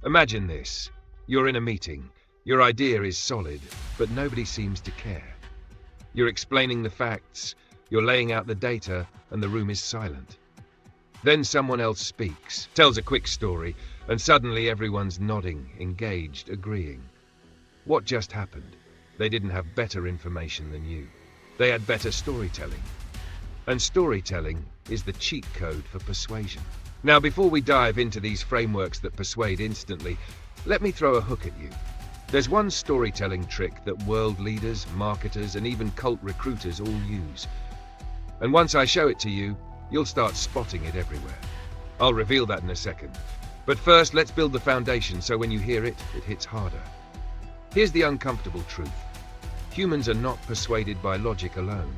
Imagine this. You're in a meeting. Your idea is solid, but nobody seems to care. You're explaining the facts, you're laying out the data, and the room is silent. Then someone else speaks, tells a quick story, and suddenly everyone's nodding, engaged, agreeing. What just happened? They didn't have better information than you. They had better storytelling. And storytelling is the cheat code for persuasion. Now, before we dive into these frameworks that persuade instantly, let me throw a hook at you. There's one storytelling trick that world leaders, marketers, and even cult recruiters all use. And once I show it to you, you'll start spotting it everywhere. I'll reveal that in a second. But first, let's build the foundation so when you hear it, it hits harder. Here's the uncomfortable truth. Humans are not persuaded by logic alone.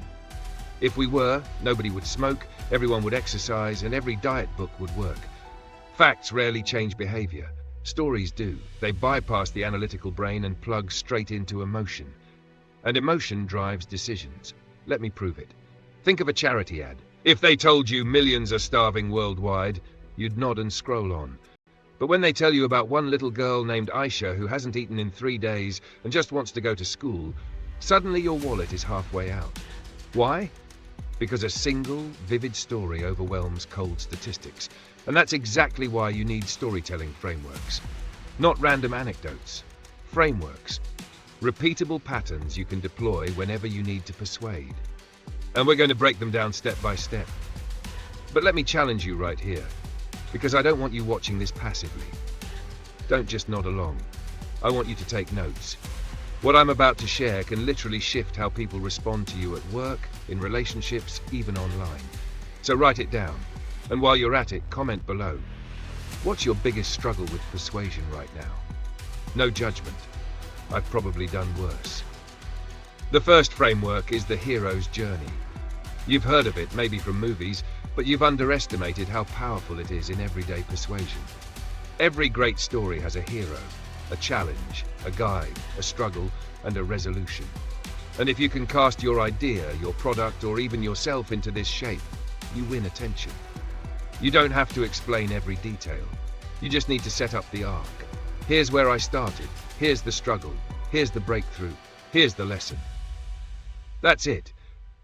If we were, nobody would smoke, everyone would exercise, and every diet book would work. Facts rarely change behavior. Stories do. They bypass the analytical brain and plug straight into emotion. And emotion drives decisions. Let me prove it. Think of a charity ad. If they told you millions are starving worldwide, you'd nod and scroll on. But when they tell you about one little girl named Aisha who hasn't eaten in 3 days and just wants to go to school, suddenly your wallet is halfway out. Why? Because a single, vivid story overwhelms cold statistics. And that's exactly why you need storytelling frameworks. Not random anecdotes. Frameworks. Repeatable patterns you can deploy whenever you need to persuade. And we're going to break them down step by step. But let me challenge you right here, because I don't want you watching this passively. Don't just nod along. I want you to take notes. What I'm about to share can literally shift how people respond to you at work, in relationships, even online. So write it down. And while you're at it, comment below. What's your biggest struggle with persuasion right now? No judgment. I've probably done worse. The first framework is the hero's journey. You've heard of it, maybe from movies, but you've underestimated how powerful it is in everyday persuasion. Every great story has a hero, a challenge, a guide, a struggle, and a resolution. And if you can cast your idea, your product, or even yourself into this shape, you win attention. You don't have to explain every detail. You just need to set up the arc. Here's where I started. Here's the struggle. Here's the breakthrough. Here's the lesson. That's it.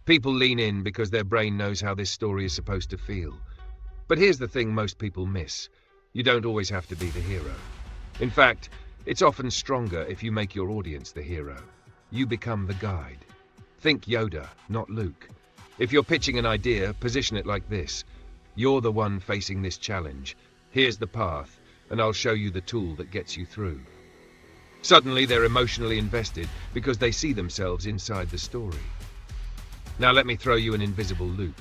People lean in because their brain knows how this story is supposed to feel. But here's the thing most people miss. You don't always have to be the hero. In fact, it's often stronger if you make your audience the hero. You become the guide. Think Yoda, not Luke. If you're pitching an idea, position it like this. You're the one facing this challenge. Here's the path, and I'll show you the tool that gets you through. Suddenly, they're emotionally invested because they see themselves inside the story. Now let me throw you an invisible loop.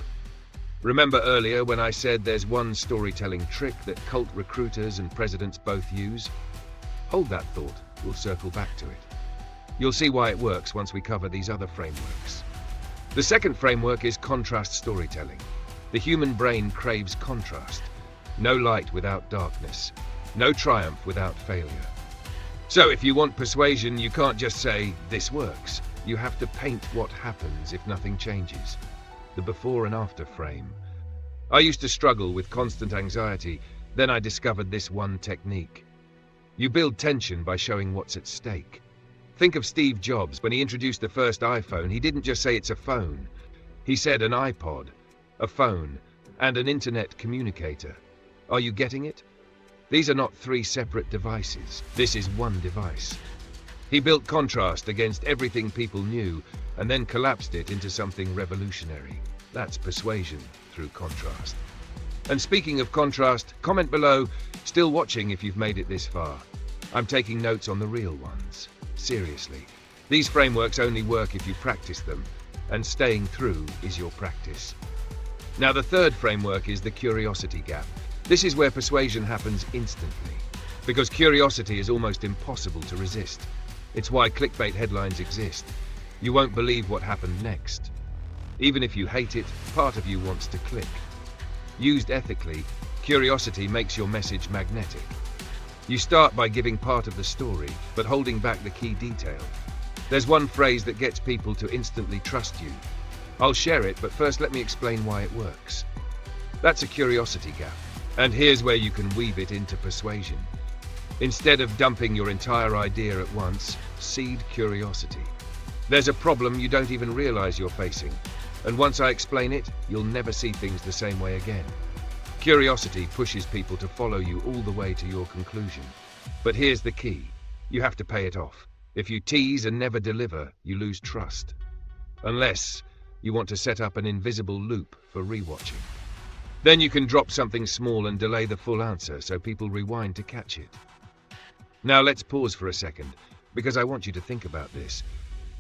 Remember earlier when I said there's one storytelling trick that cult recruiters and presidents both use? Hold that thought, we'll circle back to it. You'll see why it works once we cover these other frameworks. The second framework is contrast storytelling. The human brain craves contrast. No light without darkness. No triumph without failure. So if you want persuasion, you can't just say, this works. You have to paint what happens if nothing changes. The before and after frame. I used to struggle with constant anxiety, then I discovered this one technique. You build tension by showing what's at stake. Think of Steve Jobs. When he introduced the first iPhone, he didn't just say it's a phone. He said an iPod, a phone, and an internet communicator. Are you getting it? These are not 3 separate devices. This is one device. He built contrast against everything people knew and then collapsed it into something revolutionary. That's persuasion through contrast. And speaking of contrast, comment below, still watching if you've made it this far. I'm taking notes on the real ones. Seriously. These frameworks only work if you practice them, and staying through is your practice. Now the third framework is the curiosity gap. This is where persuasion happens instantly, because curiosity is almost impossible to resist. It's why clickbait headlines exist. You won't believe what happened next. Even if you hate it, part of you wants to click. Used ethically, curiosity makes your message magnetic. You start by giving part of the story, but holding back the key detail. There's one phrase that gets people to instantly trust you. I'll share it, but first let me explain why it works. That's a curiosity gap. And here's where you can weave it into persuasion. Instead of dumping your entire idea at once, seed curiosity. There's a problem you don't even realize you're facing, and once I explain it, you'll never see things the same way again. Curiosity pushes people to follow you all the way to your conclusion. But here's the key. You have to pay it off. If you tease and never deliver, you lose trust. Unless you want to set up an invisible loop for rewatching. Then you can drop something small and delay the full answer so people rewind to catch it. Now let's pause for a second, because I want you to think about this.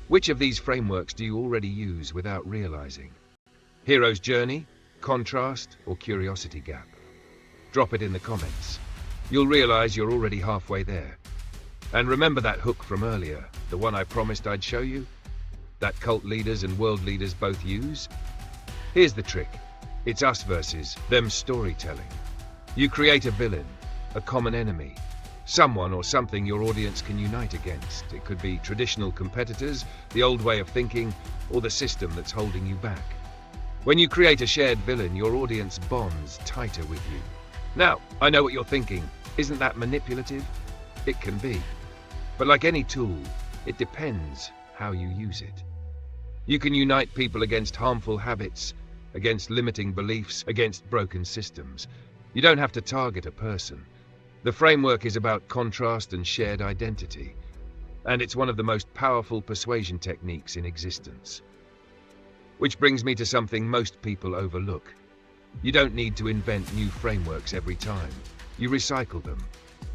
Which of these frameworks do you already use without realizing? Hero's journey, contrast, or curiosity gap? Drop it in the comments. You'll realize you're already halfway there. And remember that hook from earlier, the one I promised I'd show you? That cult leaders and world leaders both use? Here's the trick. It's us versus them storytelling. You create a villain, a common enemy, someone or something your audience can unite against. It could be traditional competitors, the old way of thinking, or the system that's holding you back. When you create a shared villain, your audience bonds tighter with you. Now, I know what you're thinking. Isn't that manipulative? It can be. But like any tool, it depends how you use it. You can unite people against harmful habits, against limiting beliefs, against broken systems. You don't have to target a person. The framework is about contrast and shared identity, and it's one of the most powerful persuasion techniques in existence. Which brings me to something most people overlook. You don't need to invent new frameworks every time. You recycle them.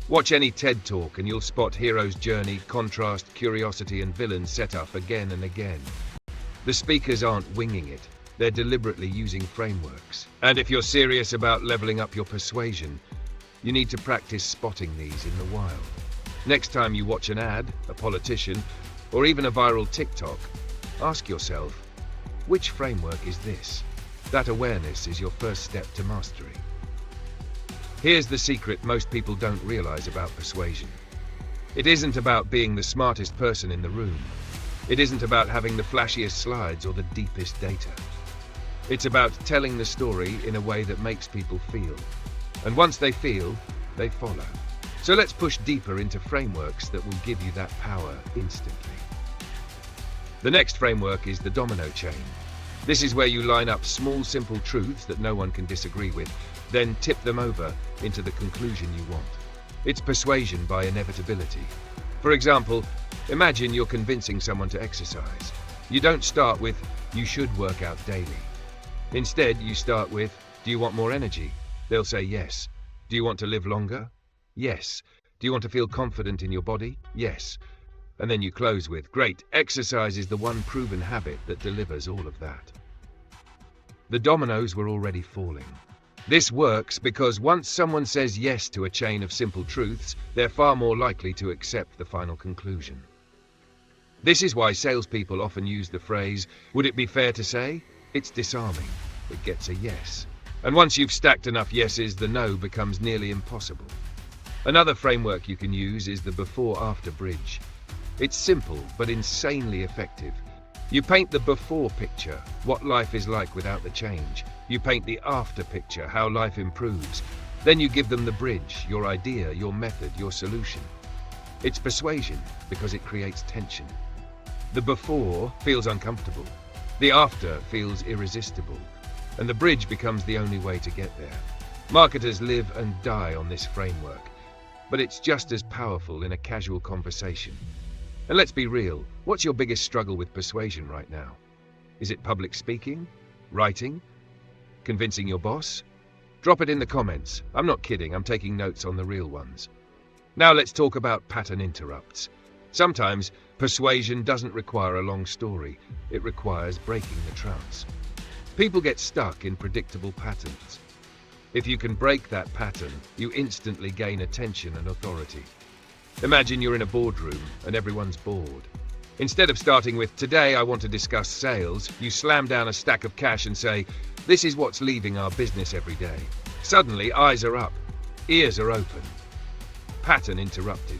Watch any TED Talk and you'll spot hero's journey, contrast, curiosity, and villain set up again and again. The speakers aren't winging it. They're deliberately using frameworks. And if you're serious about leveling up your persuasion, you need to practice spotting these in the wild. Next time you watch an ad, a politician, or even a viral TikTok, ask yourself, which framework is this? That awareness is your first step to mastery. Here's the secret most people don't realize about persuasion. It isn't about being the smartest person in the room. It isn't about having the flashiest slides or the deepest data. It's about telling the story in a way that makes people feel. And once they feel, they follow. So let's push deeper into frameworks that will give you that power instantly. The next framework is the Domino Chain. This is where you line up small, simple truths that no one can disagree with, then tip them over into the conclusion you want. It's persuasion by inevitability. For example, imagine you're convincing someone to exercise. You don't start with, you should work out daily. Instead, you start with, do you want more energy? They'll say yes. Do you want to live longer? Yes. Do you want to feel confident in your body? Yes. And then you close with, great, exercise is the one proven habit that delivers all of that. The dominoes were already falling. This works because once someone says yes to a chain of simple truths, they're far more likely to accept the final conclusion. This is why salespeople often use the phrase, would it be fair to say? It's disarming. It gets a yes. And once you've stacked enough yeses, the no becomes nearly impossible. Another framework you can use is the before-after bridge. It's simple, but insanely effective. You paint the before picture, what life is like without the change. You paint the after picture, how life improves. Then you give them the bridge, your idea, your method, your solution. It's persuasion because it creates tension. The before feels uncomfortable. The after feels irresistible. And the bridge becomes the only way to get there. Marketers live and die on this framework, but it's just as powerful in a casual conversation. And let's be real, what's your biggest struggle with persuasion right now? Is it public speaking? Writing? Convincing your boss? Drop it in the comments. I'm not kidding, I'm taking notes on the real ones. Now let's talk about pattern interrupts. Sometimes persuasion doesn't require a long story. It requires breaking the trance. People get stuck in predictable patterns. If you can break that pattern, you instantly gain attention and authority. Imagine you're in a boardroom and everyone's bored. Instead of starting with, today I want to discuss sales, you slam down a stack of cash and say, this is what's leaving our business every day. Suddenly, eyes are up, ears are open. Pattern interrupted.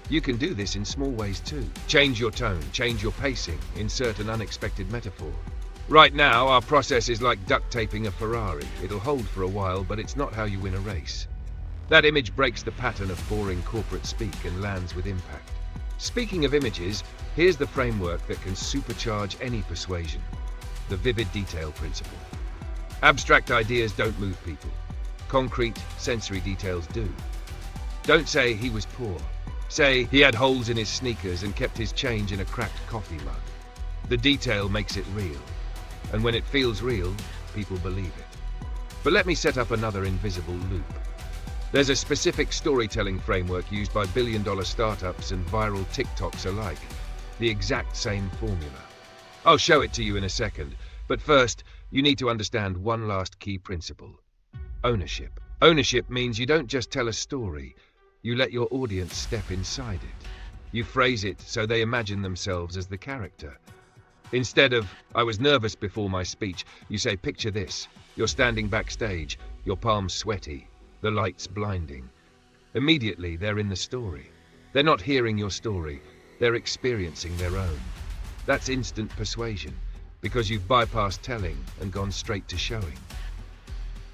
You can do this in small ways too. Change your tone, change your pacing, insert an unexpected metaphor. Right now, our process is like duct taping a Ferrari. It'll hold for a while, but it's not how you win a race. That image breaks the pattern of boring corporate speak and lands with impact. Speaking of images, here's the framework that can supercharge any persuasion: the vivid detail principle. Abstract ideas don't move people. Concrete, sensory details do. Don't say he was poor. Say he had holes in his sneakers and kept his change in a cracked coffee mug. The detail makes it real. And when it feels real, people believe it. But let me set up another invisible loop. There's a specific storytelling framework used by billion-dollar startups and viral TikToks alike. The exact same formula. I'll show it to you in a second, but first, you need to understand one last key principle: ownership. Ownership means you don't just tell a story, you let your audience step inside it. You phrase it so they imagine themselves as the character. Instead of, "I was nervous before my speech," you say, "Picture this. You're standing backstage, your palms sweaty, the lights blinding." Immediately, they're in the story. They're not hearing your story, they're experiencing their own. That's instant persuasion, because you've bypassed telling and gone straight to showing.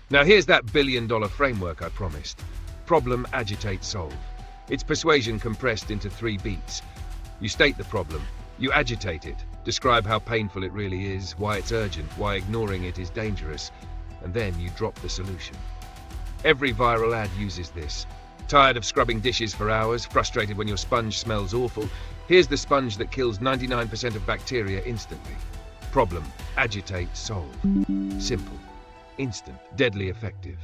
Now here's that billion-dollar framework I promised. Problem-Agitate-Solve. It's persuasion compressed into 3 beats. You state the problem, you agitate it, describe how painful it really is, why it's urgent, why ignoring it is dangerous, and then you drop the solution. Every viral ad uses this. Tired of scrubbing dishes for hours, frustrated when your sponge smells awful? Here's the sponge that kills 99% of bacteria instantly. Problem, agitate, solve. Simple, instant, deadly effective.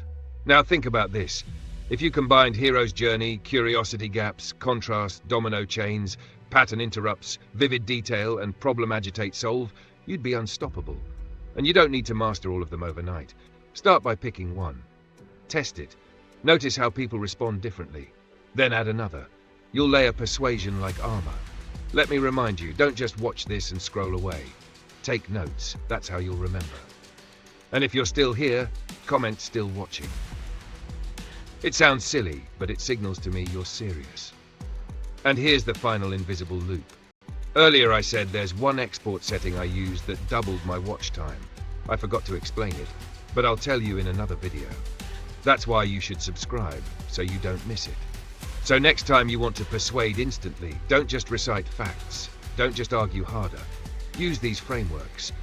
Now think about this. If you combined hero's journey, curiosity gaps, contrast, domino chains, pattern interrupts, vivid detail, and problem-agitate-solve, you'd be unstoppable. And you don't need to master all of them overnight. Start by picking one. Test it. Notice how people respond differently. Then add another. You'll layer persuasion like armor. Let me remind you, don't just watch this and scroll away. Take notes. That's how you'll remember. And if you're still here, comment "still watching." It sounds silly, but it signals to me you're serious. And here's the final invisible loop. Earlier I said there's one export setting I used that doubled my watch time. I forgot to explain it, but I'll tell you in another video. That's why you should subscribe, so you don't miss it. So next time you want to persuade instantly, don't just recite facts. Don't just argue harder. Use these frameworks.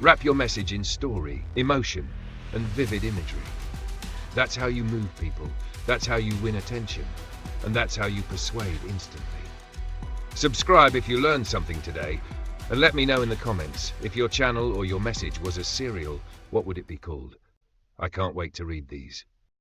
Wrap your message in story, emotion, and vivid imagery. That's how you move people. That's how you win attention. And that's how you persuade instantly. Subscribe if you learned something today, and let me know in the comments, if your channel or your message was a serial, what would it be called? I can't wait to read these.